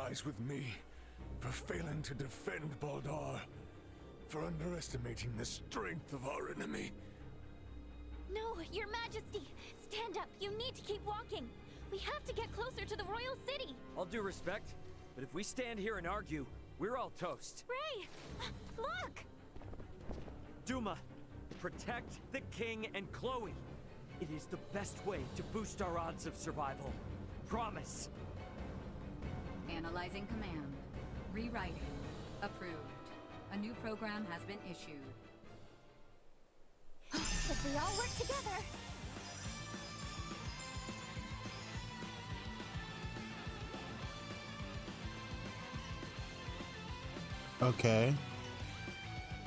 sympathize with me for failing to defend Baldar, for underestimating the strength of our enemy. No, Your Majesty! Stand up! You need to keep walking! We have to get closer to the royal city! All due respect, but if we stand here and argue, we're all toast. Ray! Look! Duma, protect the king and Chloe. It is the best way to boost our odds of survival. Promise. Analyzing command. Rewriting. Approved. A new program has been issued. If we all work together... Okay.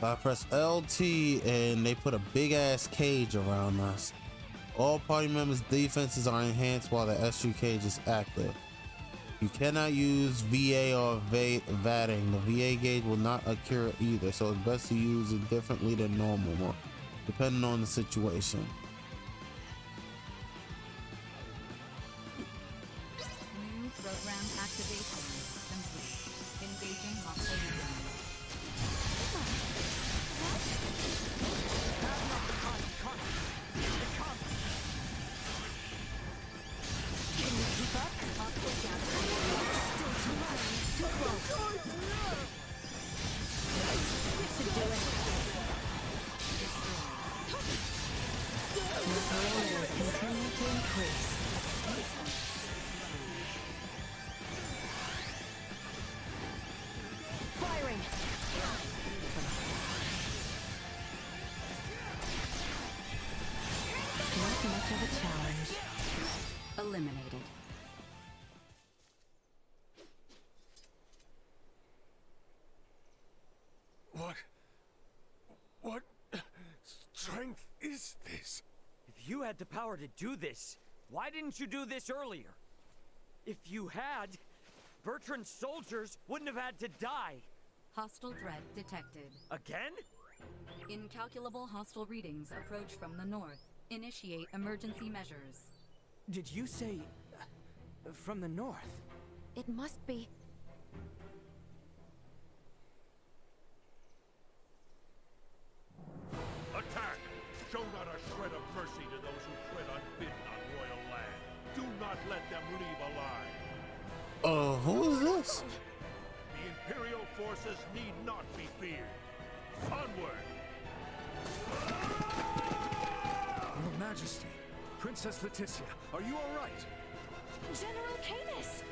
I press LT and they put a big ass cage around us. All party members' defenses are enhanced while the SU cage is active. You cannot use VA or VATting. The VA gauge will not occur either, so it's best to use it differently than normal, depending on the situation. New program activation complete. Engaging hostile enemies. Can you keep up? Hostile gathering. Still too low. Too close. This should do it. The barriers continue to increase. Firing! Not much of a challenge. Eliminated. What strength is this? If you had the power to do this, why didn't you do this earlier? If you had, Bertrand's soldiers wouldn't have had to die. Hostile threat detected. Again? Incalculable hostile readings approach from the north. Initiate emergency measures. Did you say... from the north? It must be... Attack! Show not a shred of mercy to those who tread unbidden on royal land. Do not let them leave alive. Who is this? The Imperial forces need not be feared. Onward! Your Majesty, Princess Leticia, are you all right? General Canis!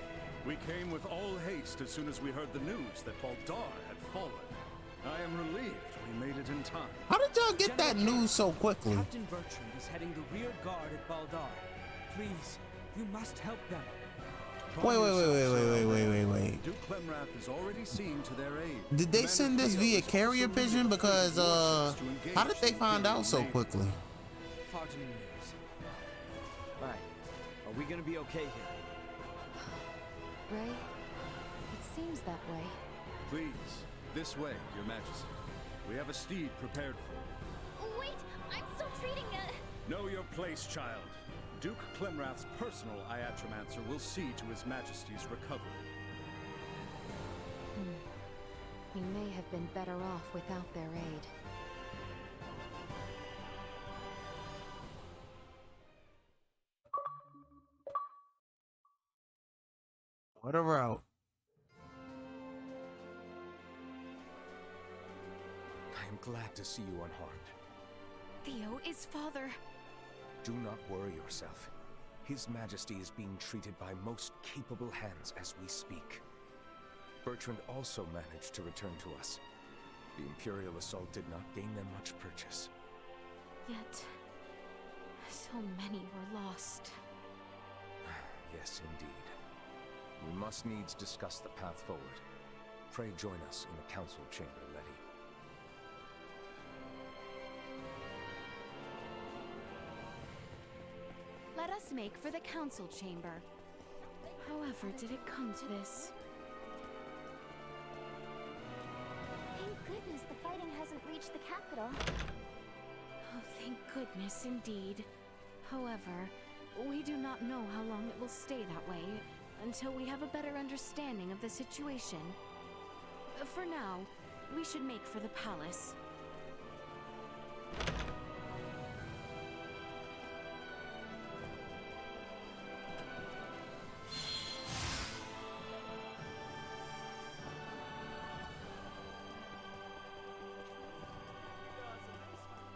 We came with all haste as soon as we heard the news that Baldar had fallen. I am relieved we made it in time. How did y'all get that news so quickly? Captain Bertrand is heading the rear guard at Baldar. Please, you must help them. Wait. Duke Clemrath is already seen to their aid. Did they send this via carrier pigeon? Because how did they find out so quickly? Heartening news. Right. Are we gonna be okay here? Ray, it seems that way. Please, this way, Your Majesty. We have a steed prepared for you. Wait, I'm still treating a... Know your place, child. Duke Clemrath's personal Iatromancer will see to His Majesty's recovery. We may have been better off without their aid. What a route. I am glad to see you unharmed. Theo is father. Do not worry yourself. His Majesty is being treated by most capable hands as we speak. Bertrand also managed to return to us. The Imperial assault did not gain them much purchase. Yet, so many were lost. Yes, indeed. We must needs discuss the path forward. Pray join us in the council chamber, Letty. Let us make for the council chamber. However, did it come to this? Thank goodness the fighting hasn't reached the capital. Oh, thank goodness indeed. However, we do not know how long it will stay that way. until we have a better understanding of the situation. For now, we should make for the palace.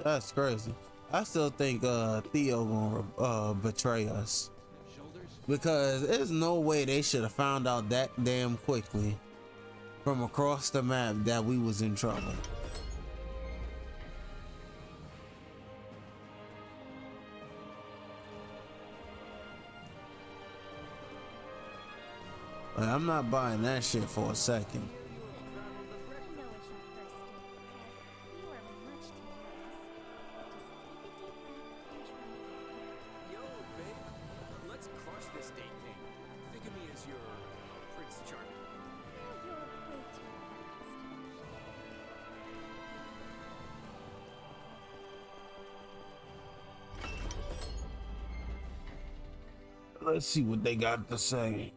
That's crazy. I still think Theo gonna betray us, because there's no way they should have found out that damn quickly from across the map that we was in trouble. Like, I'm not buying that shit for a second. Let's see what they got to say.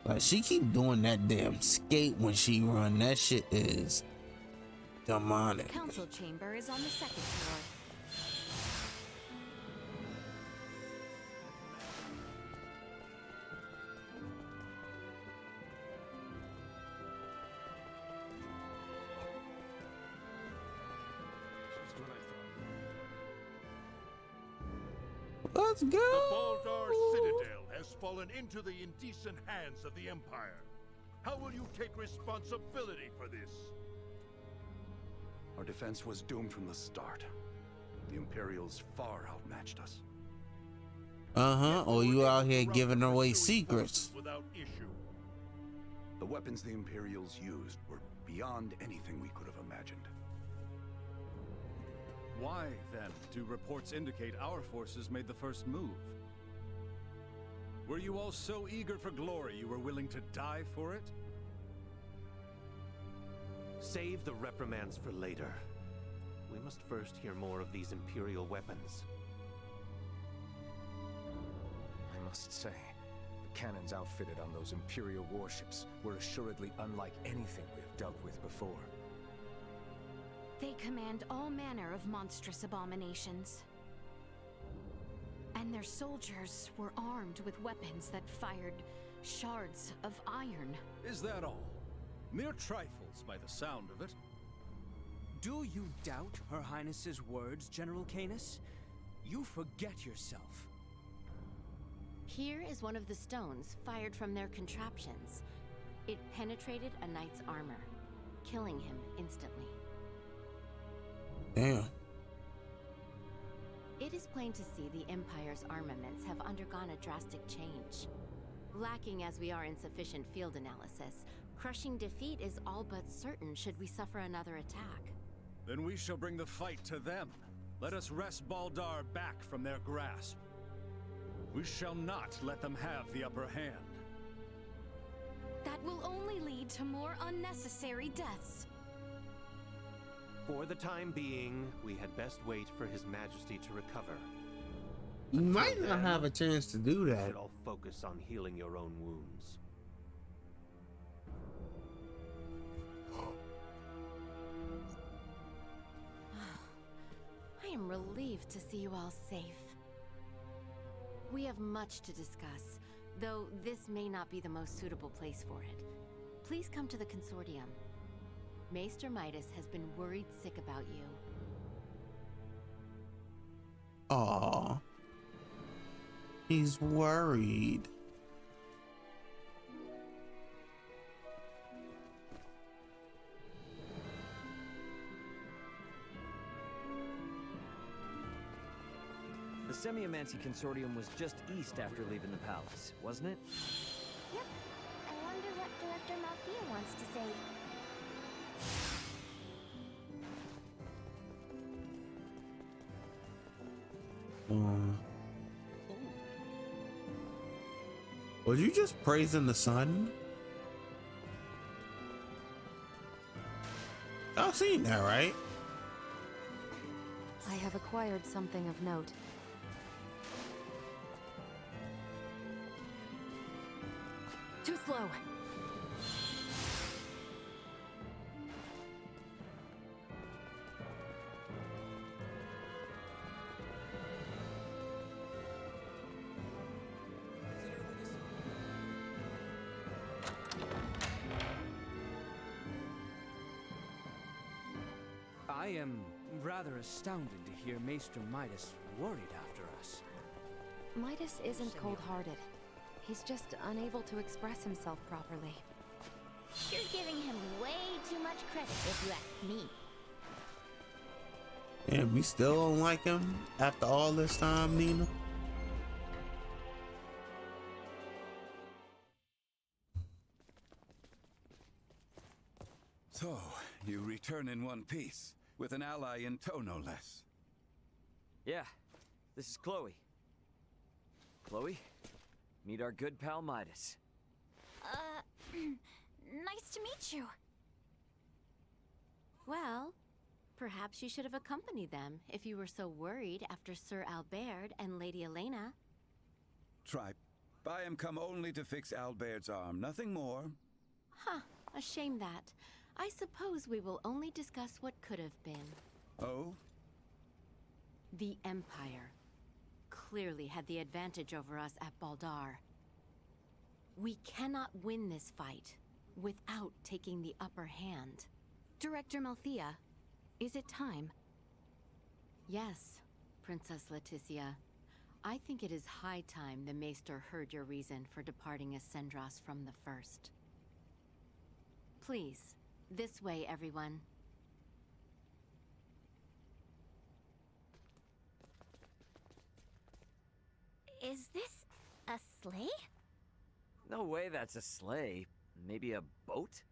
Like, she keep doing that damn skate when she run. That shit is demonic. The council chamber is on the second floor. Let's go. The Baldar Citadel has fallen into the indecent hands of the Empire. How will you take responsibility for this? Our defense was doomed from the start. The Imperials far outmatched us. Or you out here giving away secrets. Without issue. The weapons the Imperials used were beyond anything we could have imagined. Why, then, do reports indicate our forces made the first move? Were you all so eager for glory you were willing to die for it? Save the reprimands for later. We must first hear more of these Imperial weapons. I must say, the cannons outfitted on those Imperial warships were assuredly unlike anything we have dealt with before. They command all manner of monstrous abominations. And their soldiers were armed with weapons that fired shards of iron. Is that all? Mere trifles by the sound of it. Do you doubt Her Highness's words, General Canis? You forget yourself. Here is one of the stones fired from their contraptions. It penetrated a knight's armor, killing him instantly. Damn. It is plain to see the Empire's armaments have undergone a drastic change. Lacking as we are in sufficient field analysis, crushing defeat is all but certain should we suffer another attack. Then we shall bring the fight to them. Let us wrest Baldar back from their grasp. We shall not let them have the upper hand. That will only lead to more unnecessary deaths. For the time being, we had best wait for His Majesty to recover. You might not have a chance to do that. You should all focus on healing your own wounds. I am relieved to see you all safe. We have much to discuss, though this may not be the most suitable place for it. Please come to the Consortium. Maester Midas has been worried sick about you. Aww. He's worried. The Semiomancy Consortium was just east after leaving the palace, wasn't it? Yep. I wonder what Director Malphia wants to say. Was you just praising the sun? Y'all seen that, right? I have acquired something of note. Too slow. I am rather astounded to hear Maester Midas worried after us. Midas isn't cold-hearted. He's just unable to express himself properly. You're giving him way too much credit, if you ask me. And we still don't like him after all this time, Nina? So, you return in one piece, with an ally in tow no less. Yeah, this is Chloe. Chloe, meet our good pal Midas. Nice to meet you. Well, perhaps you should have accompanied them if you were so worried after Sir Albert and Lady Elena. Tripe, I am come only to fix Albert's arm, nothing more. Huh, a shame that. I suppose we will only discuss what could have been. Oh? The Empire clearly had the advantage over us at Baldar. We cannot win this fight without taking the upper hand. Director Malthea, is it time? Yes, Princess Leticia. I think it is high time the Maester heard your reason for departing Ascendros from the first. Please, this way, everyone. Is this a sleigh? No way that's a sleigh. Maybe a boat?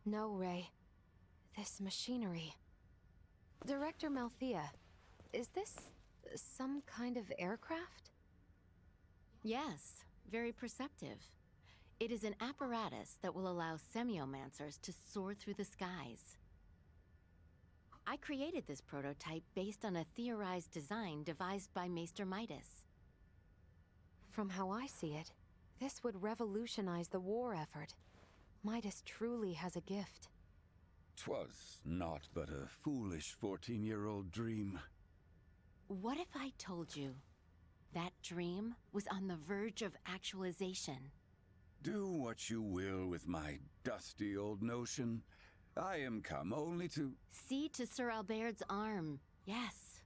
No, Ray. This machinery. Director Malthea, is this some kind of aircraft? Yes, very perceptive. It is an apparatus that will allow semiomancers to soar through the skies. I created this prototype based on a theorized design devised by Maester Midas. From how I see it, this would revolutionize the war effort. Midas truly has a gift. 'Twas naught but a foolish 14-year-old dream. What if I told you that dream was on the verge of actualization? Do what you will with my dusty old notion. I am come only to... See to Sir Albert's arm. Yes,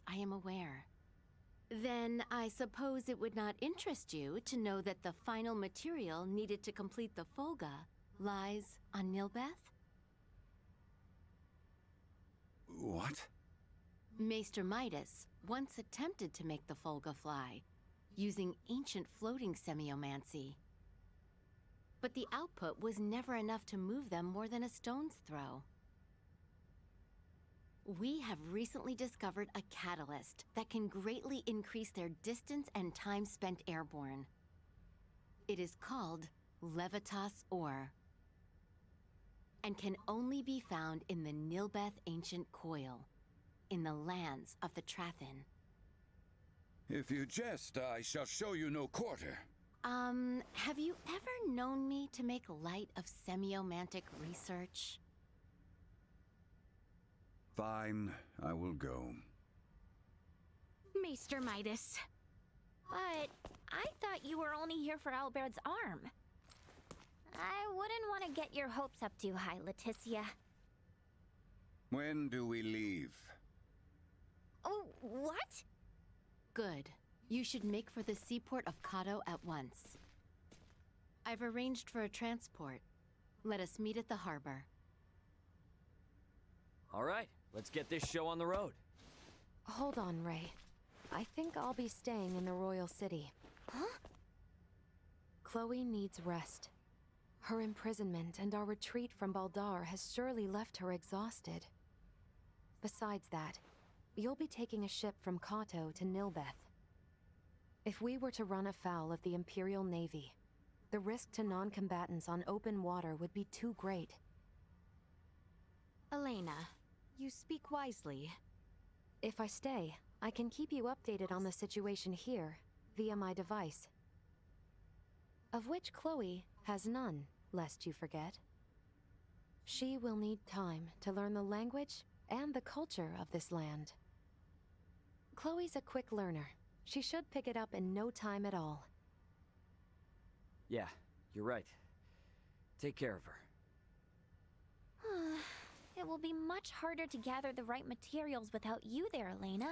I am aware. Then I suppose it would not interest you to know that the final material needed to complete the Folga lies on Nilbeth? What? Maester Midas once attempted to make the Folga fly, using ancient floating semiomancy. But the output was never enough to move them more than a stone's throw. We have recently discovered a catalyst that can greatly increase their distance and time spent airborne. It is called Levitas Ore, and can only be found in the Nilbeth Ancient Coil, in the lands of the Trathin. If you jest, I shall show you no quarter. Have you ever known me to make light of semiomantic research? Fine, I will go. Maester Midas. But I thought you were only here for Albert's arm. I wouldn't want to get your hopes up too high, Leticia. When do we leave? Oh, what? Good. You should make for the seaport of Kato at once. I've arranged for a transport. Let us meet at the harbor. All right, let's get this show on the road. Hold on, Ray. I think I'll be staying in the Royal City. Huh? Chloe needs rest. Her imprisonment and our retreat from Baldar has surely left her exhausted. Besides that, you'll be taking a ship from Kato to Nilbeth. If we were to run afoul of the Imperial Navy, the risk to non-combatants on open water would be too great. Elena, you speak wisely. If I stay, I can keep you updated on the situation here, via my device. Of which Chloe has none, lest you forget. She will need time to learn the language and the culture of this land. Chloe's a quick learner. She should pick it up in no time at all. Yeah, you're right. Take care of her. It will be much harder to gather the right materials without you there, Elena.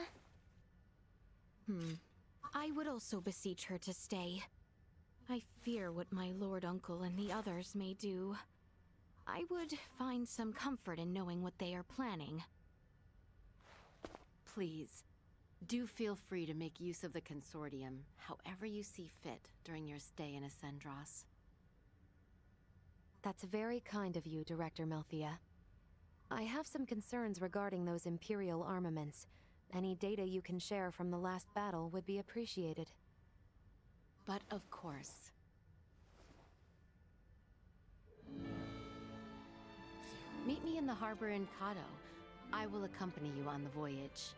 I would also beseech her to stay. I fear what my lord uncle and the others may do. I would find some comfort in knowing what they are planning. Please, do feel free to make use of the Consortium however you see fit during your stay in Ascendros. That's very kind of you, Director Melthia. I have some concerns regarding those Imperial armaments. Any data you can share from the last battle would be appreciated. But of course. Meet me in the harbor in Kato. I will accompany you on the voyage.